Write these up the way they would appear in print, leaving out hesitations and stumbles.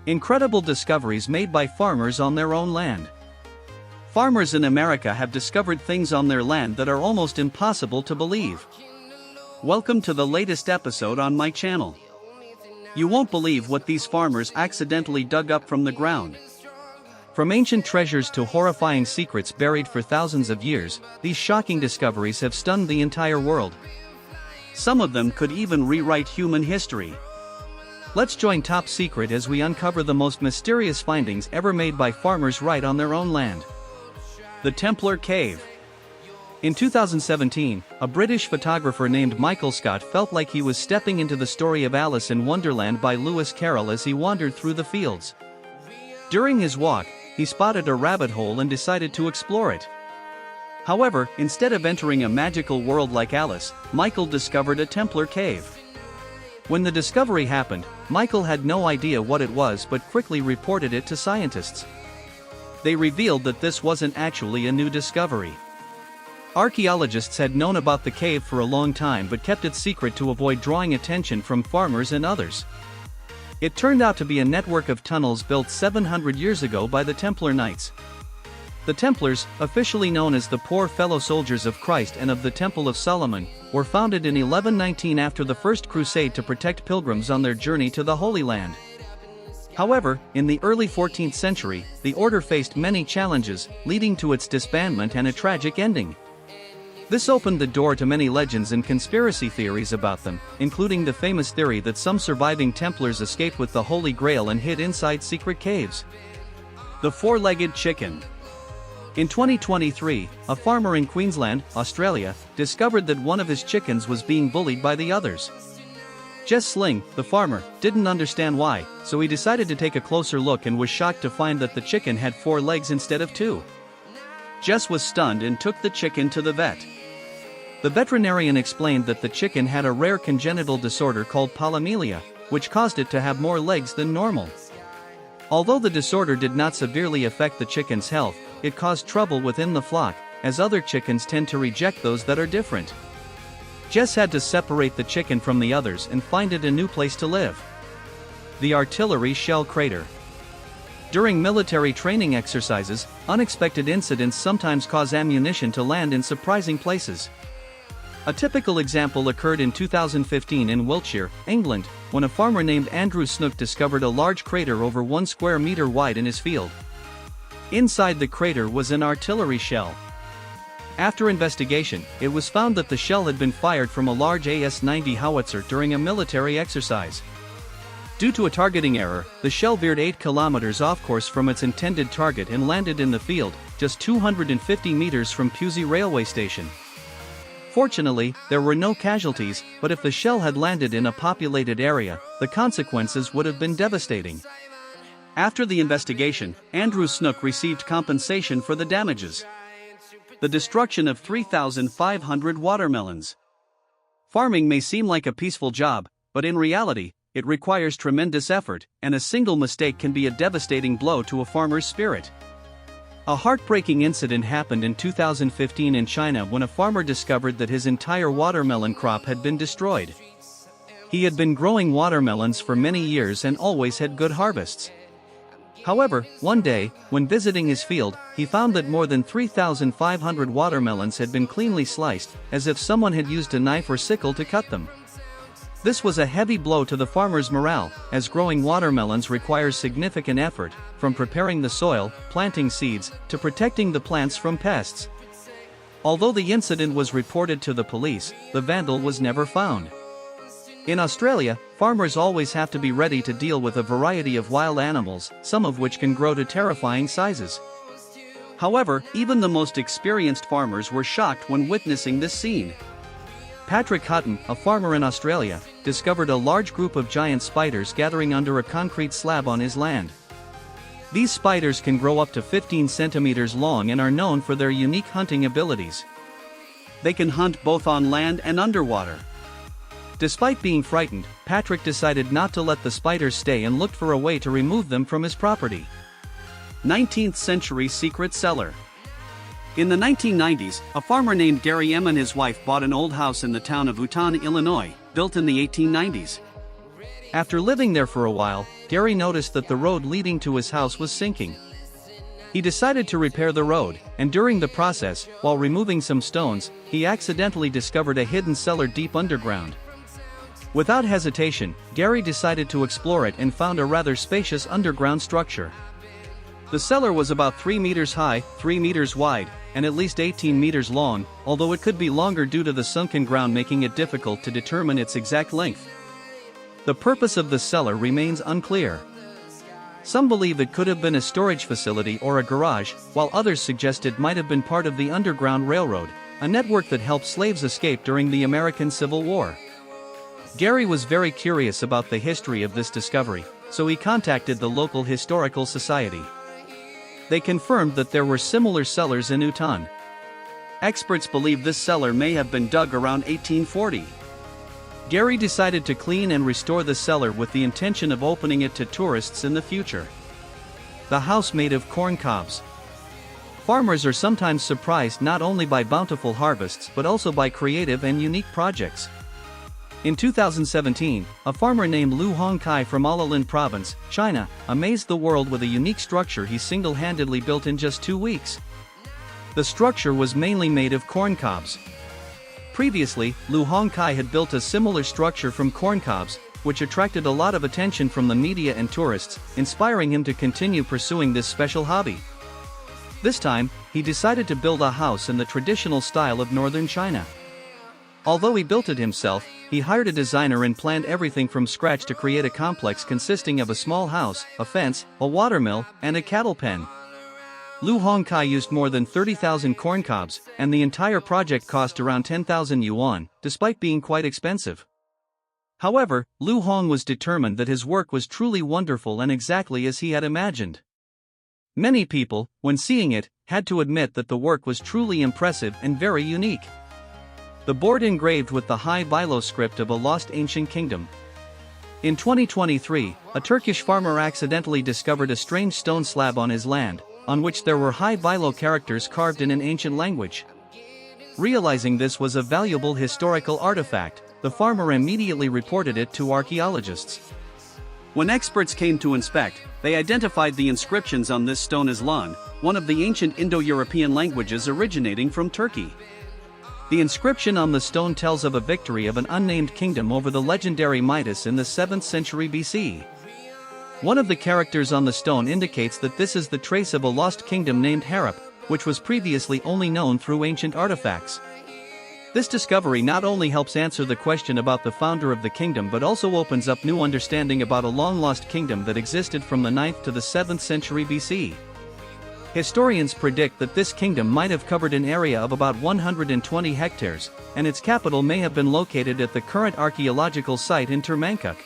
Incredible discoveries made by farmers on their own land. Farmers in America have discovered things on their land that are almost impossible to believe. Welcome to the latest episode on my channel. You won't believe what these farmers accidentally dug up from the ground. From ancient treasures to horrifying secrets buried for thousands of years, these shocking discoveries have stunned the entire world. Some of them could even rewrite human history. Let's join Top Secret as we uncover the most mysterious findings ever made by farmers right on their own land. The Templar Cave. In 2017, a British photographer named Michael Scott felt like he was stepping into the story of Alice in Wonderland by Lewis Carroll as he wandered through the fields. During his walk, he spotted a rabbit hole and decided to explore it. However, instead of entering a magical world like Alice, Michael discovered a Templar cave. When the discovery happened, Michael had no idea what it was but quickly reported it to scientists. They revealed that this wasn't actually a new discovery. Archaeologists had known about the cave for a long time but kept it secret to avoid drawing attention from farmers and others. It turned out to be a network of tunnels built 700 years ago by the Templar Knights. The Templars, officially known as the Poor Fellow Soldiers of Christ and of the Temple of Solomon, were founded in 1119 after the First Crusade to protect pilgrims on their journey to the Holy Land. However, in the early 14th century, the order faced many challenges, leading to its disbandment and a tragic ending. This opened the door to many legends and conspiracy theories about them, including the famous theory that some surviving Templars escaped with the Holy Grail and hid inside secret caves. The four-legged chicken. In 2023, a farmer in Queensland, Australia, discovered that one of his chickens was being bullied by the others. Jess Sling, the farmer, didn't understand why, so he decided to take a closer look and was shocked to find that the chicken had 4 legs instead of 2. Jess was stunned and took the chicken to the vet. The veterinarian explained that the chicken had a rare congenital disorder called polymelia, which caused it to have more legs than normal. Although the disorder did not severely affect the chicken's health, it caused trouble within the flock, as other chickens tend to reject those that are different. Jess had to separate the chicken from the others and find it a new place to live. The artillery shell crater. During military training exercises, unexpected incidents sometimes cause ammunition to land in surprising places. A typical example occurred in 2015 in Wiltshire, England, when a farmer named Andrew Snook discovered a large crater over 1 square meter wide in his field. Inside the crater was an artillery shell. After investigation, it was found that the shell had been fired from a large AS-90 howitzer during a military exercise. Due to a targeting error, the shell veered 8 kilometers off course from its intended target and landed in the field, just 250 meters from Pewsey railway station. Fortunately, there were no casualties, but if the shell had landed in a populated area, the consequences would have been devastating. After the investigation, Andrew Snook received compensation for the damages. The destruction of 3,500 watermelons. Farming may seem like a peaceful job, but in reality, it requires tremendous effort, and a single mistake can be a devastating blow to a farmer's spirit. A heartbreaking incident happened in 2015 in China when a farmer discovered that his entire watermelon crop had been destroyed. He had been growing watermelons for many years and always had good harvests. However, one day, when visiting his field, he found that more than 3,500 watermelons had been cleanly sliced, as if someone had used a knife or sickle to cut them. This was a heavy blow to the farmer's morale, as growing watermelons requires significant effort, from preparing the soil, planting seeds, to protecting the plants from pests. Although the incident was reported to the police, the vandal was never found. In Australia, farmers always have to be ready to deal with a variety of wild animals, some of which can grow to terrifying sizes. However, even the most experienced farmers were shocked when witnessing this scene. Patrick Hutton, a farmer in Australia, discovered a large group of giant spiders gathering under a concrete slab on his land. These spiders can grow up to 15 centimeters long and are known for their unique hunting abilities. They can hunt both on land and underwater. Despite being frightened, Patrick decided not to let the spiders stay and looked for a way to remove them from his property. 19th century secret cellar. In the 1990s, a farmer named Gary and his wife bought an old house in the town of Uton, Illinois, built in the 1890s. After living there for a while, Gary noticed that the road leading to his house was sinking. He decided to repair the road, and during the process, while removing some stones, he accidentally discovered a hidden cellar deep underground. Without hesitation, Gary decided to explore it and found a rather spacious underground structure. The cellar was about 3 meters high, 3 meters wide, and at least 18 meters long, although it could be longer due to the sunken ground making it difficult to determine its exact length. The purpose of the cellar remains unclear. Some believe it could have been a storage facility or a garage, while others suggest it might have been part of the Underground Railroad, a network that helped slaves escape during the American Civil War. Gary was very curious about the history of this discovery, so he contacted the local historical society. They confirmed that there were similar cellars in Utan. Experts believe this cellar may have been dug around 1840. Gary decided to clean and restore the cellar with the intention of opening it to tourists in the future. The house made of corn cobs. Farmers are sometimes surprised not only by bountiful harvests but also by creative and unique projects. In 2017, a farmer named Lu Hongkai from Alalin Province, China, amazed the world with a unique structure he single-handedly built in just 2 weeks. The structure was mainly made of corn cobs. Previously, Lu Hongkai had built a similar structure from corn cobs, which attracted a lot of attention from the media and tourists, inspiring him to continue pursuing this special hobby. This time, he decided to build a house in the traditional style of northern China. Although he built it himself, he hired a designer and planned everything from scratch to create a complex consisting of a small house, a fence, a watermill, and a cattle pen. Lu Hongkai used more than 30,000 corn cobs, and the entire project cost around 10,000 yuan, despite being quite expensive. However, Lu Hong was determined that his work was truly wonderful and exactly as he had imagined. Many people, when seeing it, had to admit that the work was truly impressive and very unique. The board engraved with the High Bilo script of a lost ancient kingdom. In 2023, a Turkish farmer accidentally discovered a strange stone slab on his land, on which there were High Bilo characters carved in an ancient language. Realizing this was a valuable historical artifact, the farmer immediately reported it to archaeologists. When experts came to inspect, they identified the inscriptions on this stone as Lan, one of the ancient Indo-European languages originating from Turkey. The inscription on the stone tells of a victory of an unnamed kingdom over the legendary Midas in the 7th century BC. One of the characters on the stone indicates that this is the trace of a lost kingdom named Harap, which was previously only known through ancient artifacts. This discovery not only helps answer the question about the founder of the kingdom but also opens up new understanding about a long-lost kingdom that existed from the 9th to the 7th century BC. Historians predict that this kingdom might have covered an area of about 120 hectares, and its capital may have been located at the current archaeological site in Turmankuk.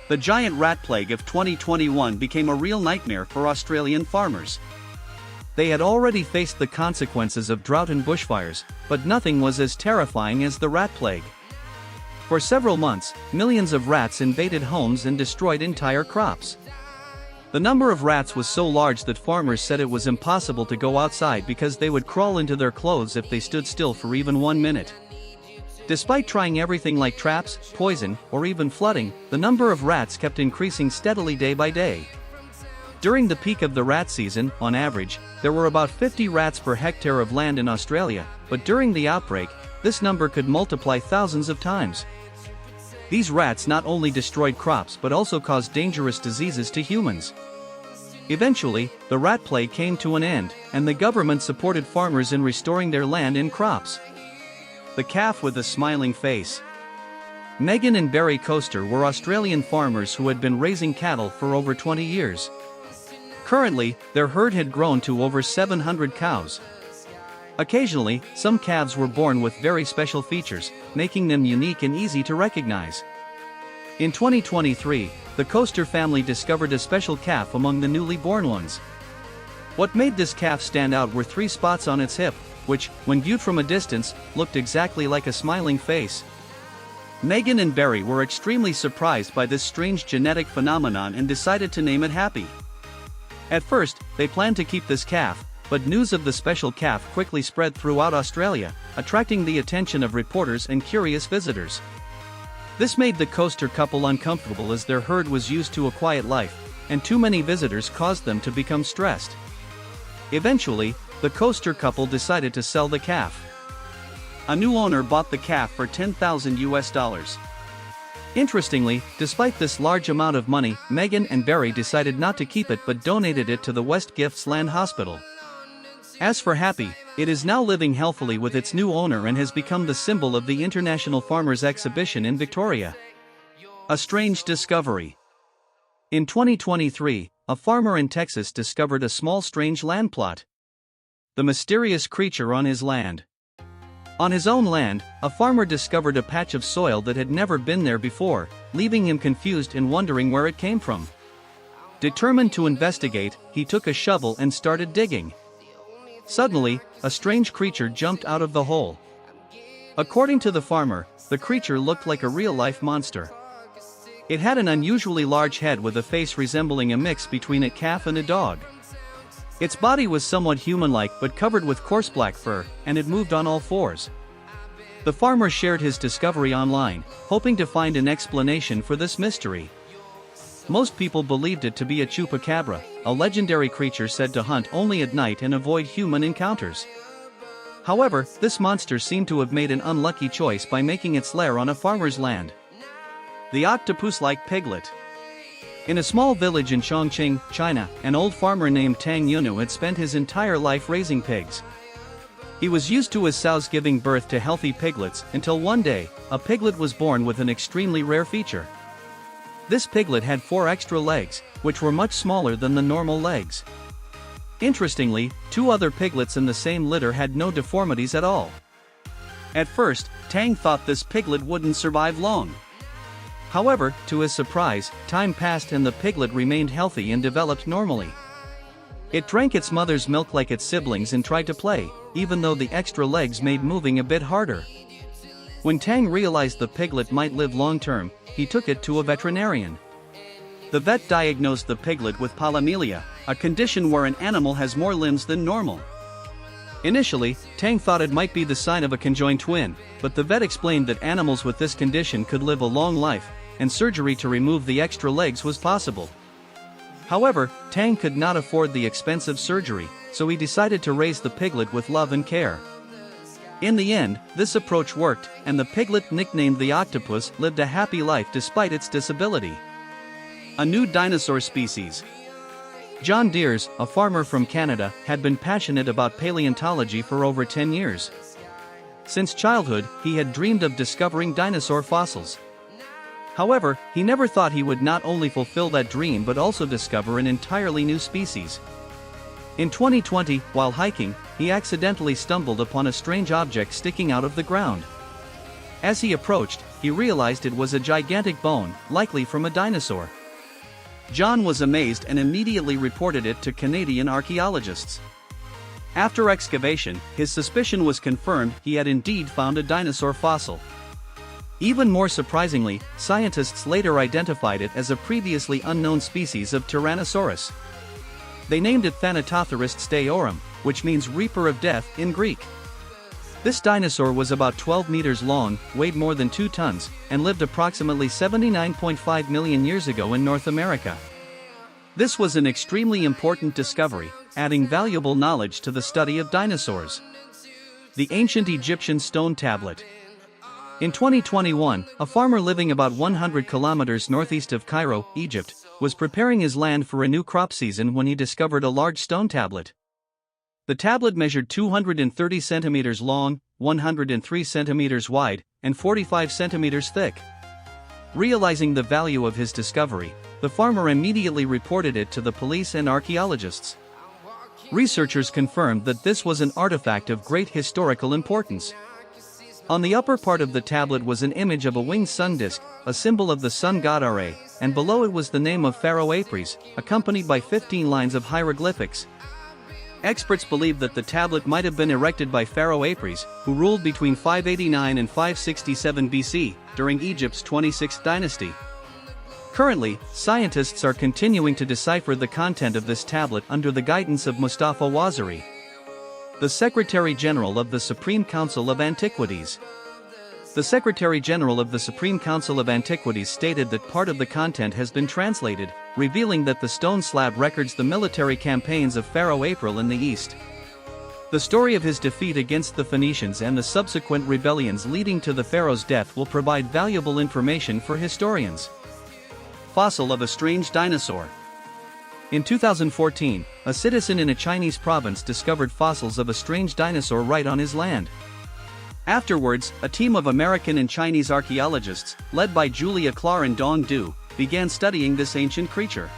The giant rat plague of 2021 became a real nightmare for Australian farmers. They had already faced the consequences of drought and bushfires, but nothing was as terrifying as the rat plague. For several months, millions of rats invaded homes and destroyed entire crops. The number of rats was so large that farmers said it was impossible to go outside because they would crawl into their clothes if they stood still for even 1 minute. Despite trying everything like traps, poison, or even flooding, the number of rats kept increasing steadily day by day. During the peak of the rat season, on average, there were about 50 rats per hectare of land in Australia, but during the outbreak, this number could multiply thousands of times. These rats not only destroyed crops but also caused dangerous diseases to humans. Eventually, the rat plague came to an end, and the government supported farmers in restoring their land and crops. The calf with a smiling face. Megan and Barry Coaster were Australian farmers who had been raising cattle for over 20 years. Currently, their herd had grown to over 700 cows. Occasionally, some calves were born with very special features, making them unique and easy to recognize. In 2023, the Coaster family discovered a special calf among the newly born ones. What made this calf stand out were 3 spots on its hip, which, when viewed from a distance, looked exactly like a smiling face. Megan and Barry were extremely surprised by this strange genetic phenomenon and decided to name it Happy. At first, they planned to keep this calf, but news of the special calf quickly spread throughout Australia, attracting the attention of reporters and curious visitors. This made the coaster couple uncomfortable as their herd was used to a quiet life, and too many visitors caused them to become stressed. Eventually, the coaster couple decided to sell the calf. A new owner bought the calf for $10,000. Interestingly, despite this large amount of money, Megan and Barry decided not to keep it but donated it to the West Gifts Land Hospital. As for Happy, it is now living healthily with its new owner and has become the symbol of the International Farmers Exhibition in Victoria. A strange discovery. In 2023, a farmer in Texas discovered a small strange land plot. The mysterious creature on his land. On his own land, a farmer discovered a patch of soil that had never been there before, leaving him confused and wondering where it came from. Determined to investigate, he took a shovel and started digging. Suddenly, a strange creature jumped out of the hole. According to the farmer, the creature looked like a real-life monster. It had an unusually large head with a face resembling a mix between a calf and a dog. Its body was somewhat human-like but covered with coarse black fur, and it moved on all fours. The farmer shared his discovery online, hoping to find an explanation for this mystery. Most people believed it to be a chupacabra, a legendary creature said to hunt only at night and avoid human encounters. However, this monster seemed to have made an unlucky choice by making its lair on a farmer's land. The octopus-like piglet. In a small village in Chongqing, China, an old farmer named Tang Yunu had spent his entire life raising pigs. He was used to his sows giving birth to healthy piglets until one day, a piglet was born with an extremely rare feature. This piglet had 4 extra legs, which were much smaller than the normal legs. Interestingly, 2 other piglets in the same litter had no deformities at all. At first, Tang thought this piglet wouldn't survive long. However, to his surprise, time passed and the piglet remained healthy and developed normally. It drank its mother's milk like its siblings and tried to play, even though the extra legs made moving a bit harder. When Tang realized the piglet might live long-term, he took it to a veterinarian. The vet diagnosed the piglet with polymelia, a condition where an animal has more limbs than normal. Initially, Tang thought it might be the sign of a conjoined twin, but the vet explained that animals with this condition could live a long life, and surgery to remove the extra legs was possible. However, Tang could not afford the expensive surgery, so he decided to raise the piglet with love and care. In the end, this approach worked, and the piglet, nicknamed the octopus, lived a happy life despite its disability. A new dinosaur species. John Deers, a farmer from Canada, had been passionate about paleontology for over 10 years. Since childhood, he had dreamed of discovering dinosaur fossils. However, he never thought he would not only fulfill that dream but also discover an entirely new species. In 2020, while hiking, he accidentally stumbled upon a strange object sticking out of the ground. As he approached, he realized it was a gigantic bone, likely from a dinosaur. John was amazed and immediately reported it to Canadian archaeologists. After excavation, his suspicion was confirmed. He had indeed found a dinosaur fossil. Even more surprisingly, scientists later identified it as a previously unknown species of Tyrannosaurus. They named it Thanatopteris steorum, which means reaper of death in Greek. This dinosaur was about 12 meters long, weighed more than 2 tons, and lived approximately 79.5 million years ago in North America. This was an extremely important discovery, adding valuable knowledge to the study of dinosaurs. The ancient Egyptian stone tablet. In 2021, a farmer living about 100 kilometers northeast of Cairo, Egypt, was preparing his land for a new crop season when he discovered a large stone tablet. The tablet measured 230 centimeters long, 103 centimeters wide, and 45 centimeters thick. Realizing the value of his discovery, the farmer immediately reported it to the police and archaeologists. Researchers confirmed that this was an artifact of great historical importance. On the upper part of the tablet was an image of a winged sun disk, a symbol of the sun god Ra, and below it was the name of Pharaoh Apries, accompanied by 15 lines of hieroglyphics. Experts believe that the tablet might have been erected by Pharaoh Apries, who ruled between 589 and 567 BC, during Egypt's 26th dynasty. Currently, scientists are continuing to decipher the content of this tablet under the guidance of Mustafa Waziri, the Secretary General of the Supreme Council of Antiquities. The Secretary General of the Supreme Council of Antiquities stated that part of the content has been translated, revealing that the stone slab records the military campaigns of Pharaoh April in the east. The story of his defeat against the Phoenicians and the subsequent rebellions leading to the pharaoh's death will provide valuable information for historians. Fossil of a strange dinosaur. In 2014, a citizen in a Chinese province discovered fossils of a strange dinosaur right on his land. Afterwards, a team of American and Chinese archaeologists, led by Julia Klar and Dong Du, began studying this ancient creature.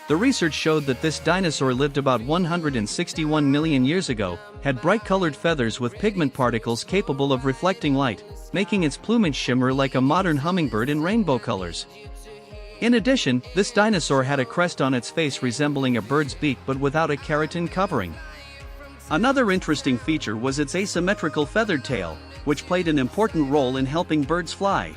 The research showed that this dinosaur lived about 161 million years ago, had bright-colored feathers with pigment particles capable of reflecting light, making its plumage shimmer like a modern hummingbird in rainbow colors. In addition, this dinosaur had a crest on its face resembling a bird's beak but without a keratin covering. Another interesting feature was its asymmetrical feathered tail, which played an important role in helping birds fly.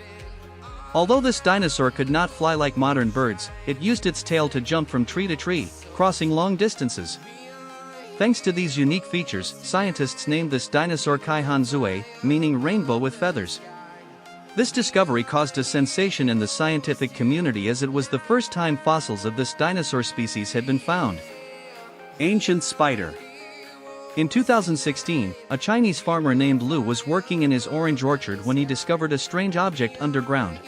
Although this dinosaur could not fly like modern birds, it used its tail to jump from tree to tree, crossing long distances. Thanks to these unique features, scientists named this dinosaur Kaihanzue, meaning rainbow with feathers. This discovery caused a sensation in the scientific community as it was the first time fossils of this dinosaur species had been found. Ancient spider. In 2016, a Chinese farmer named Lu was working in his orange orchard when he discovered a strange object underground.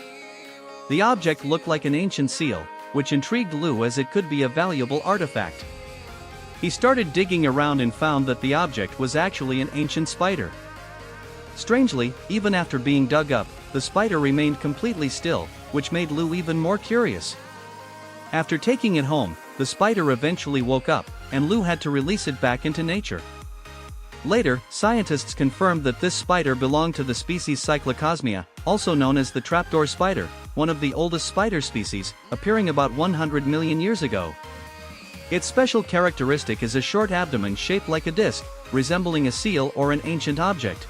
The object looked like an ancient seal, which intrigued Lu as it could be a valuable artifact. He started digging around and found that the object was actually an ancient spider. Strangely, even after being dug up, the spider remained completely still, which made Lu even more curious. After taking it home, the spider eventually woke up, and Lu had to release it back into nature. Later, scientists confirmed that this spider belonged to the species Cyclocosmia, also known as the trapdoor spider, one of the oldest spider species, appearing about 100 million years ago. Its special characteristic is a short abdomen shaped like a disc, resembling a seal or an ancient object.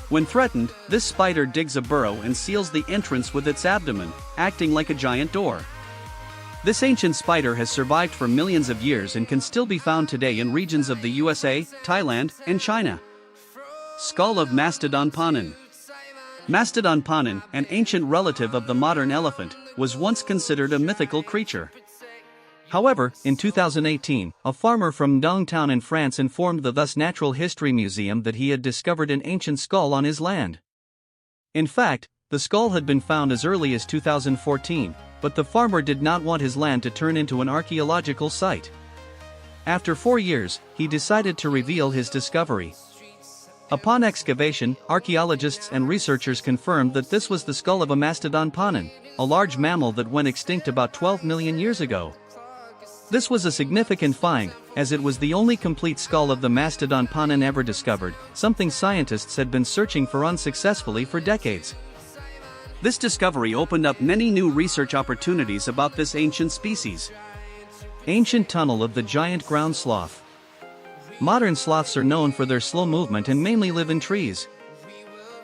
When threatened, this spider digs a burrow and seals the entrance with its abdomen, acting like a giant door. This ancient spider has survived for millions of years and can still be found today in regions of the USA, Thailand, and China. Skull of Mastodon Panin. Mastodon panin, an ancient relative of the modern elephant, was once considered a mythical creature. However, in 2018, a farmer from Ndong town in France informed the Thus Natural History Museum that he had discovered an ancient skull on his land. In fact, the skull had been found as early as 2014, but the farmer did not want his land to turn into an archaeological site. After 4 years, he decided to reveal his discovery. Upon excavation, archaeologists and researchers confirmed that this was the skull of a mastodon panin, a large mammal that went extinct about 12 million years ago. This was a significant find, as it was the only complete skull of the mastodon panin ever discovered, something scientists had been searching for unsuccessfully for decades. This discovery opened up many new research opportunities about this ancient species. Ancient tunnel of the giant ground sloth. Modern sloths are known for their slow movement and mainly live in trees.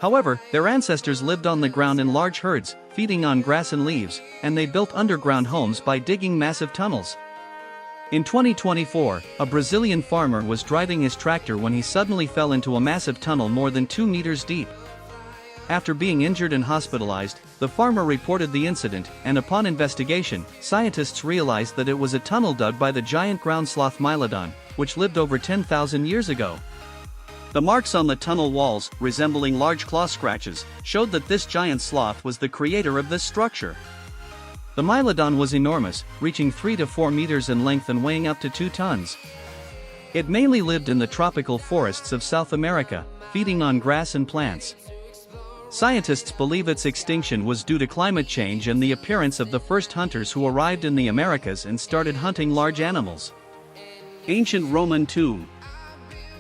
However, their ancestors lived on the ground in large herds, feeding on grass and leaves, and they built underground homes by digging massive tunnels. In 2024, a Brazilian farmer was driving his tractor when he suddenly fell into a massive tunnel more than 2 meters deep. After being injured and hospitalized, the farmer reported the incident, and upon investigation, scientists realized that it was a tunnel dug by the giant ground sloth Mylodon, which lived over 10,000 years ago. The marks on the tunnel walls, resembling large claw scratches, showed that this giant sloth was the creator of this structure. The Mylodon was enormous, reaching 3 to 4 meters in length and weighing up to 2 tons. It mainly lived in the tropical forests of South America, feeding on grass and plants. Scientists believe its extinction was due to climate change and the appearance of the first hunters who arrived in the Americas and started hunting large animals. Ancient Roman tomb.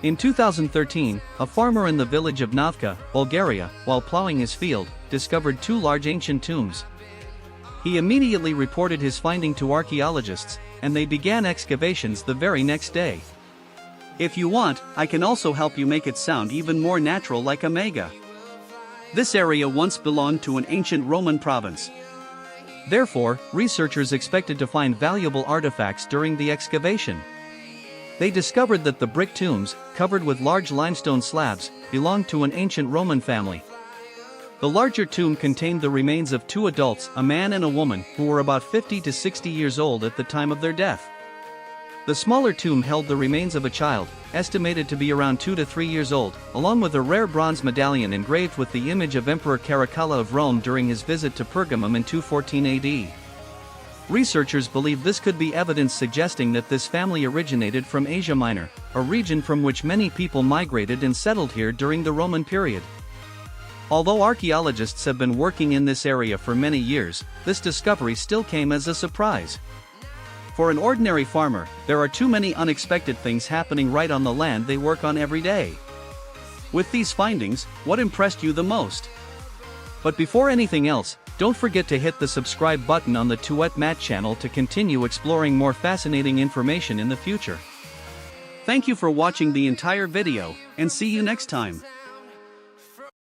In 2013, a farmer in the village of Novka, Bulgaria, while plowing his field, discovered 2 large ancient tombs. He immediately reported his finding to archaeologists, and they began excavations the very next day. If you want, I can also help you make it sound even more natural like a mega. This area once belonged to an ancient Roman province. Therefore, researchers expected to find valuable artifacts during the excavation. They discovered that the brick tombs, covered with large limestone slabs, belonged to an ancient Roman family. The larger tomb contained the remains of two adults, a man and a woman, who were about 50 to 60 years old at the time of their death. The smaller tomb held the remains of a child, estimated to be around 2 to 3 years old, along with a rare bronze medallion engraved with the image of Emperor Caracalla of Rome during his visit to Pergamum in 214 AD. Researchers believe this could be evidence suggesting that this family originated from Asia Minor, a region from which many people migrated and settled here during the Roman period. Although archaeologists have been working in this area for many years, this discovery still came as a surprise. For an ordinary farmer, there are too many unexpected things happening right on the land they work on every day. With these findings, what impressed you the most? But before anything else, don't forget to hit the subscribe button on the Tuet Mat channel to continue exploring more fascinating information in the future. Thank you for watching the entire video, and see you next time.